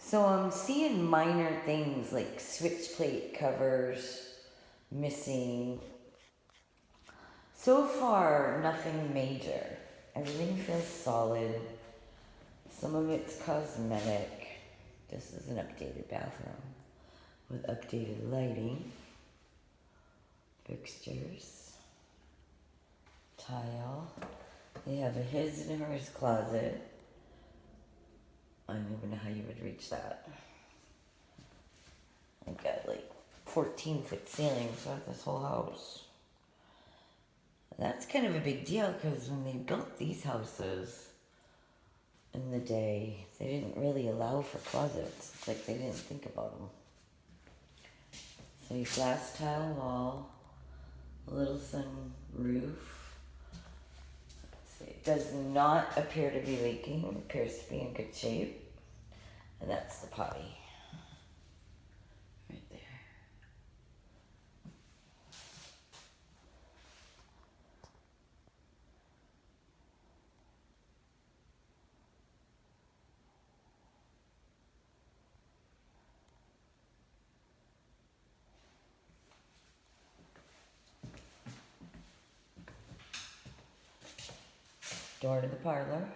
So I'm seeing minor things like switch plate covers missing. So far, nothing major. Everything feels solid. Some of it's cosmetic. This is an updated bathroom with updated lighting, fixtures, tile. They have a his and hers closet. I don't even know how you would reach that. I've got like 14-foot ceilings throughout this whole house. That's kind of a big deal because when they built these houses in the day, they didn't really allow for closets. It's like they didn't think about them. So you glass tile wall, a little sun roof. Let's see, it does not appear to be leaking. It appears to be in good shape. And that's the potty. Right there. Door to the parlor.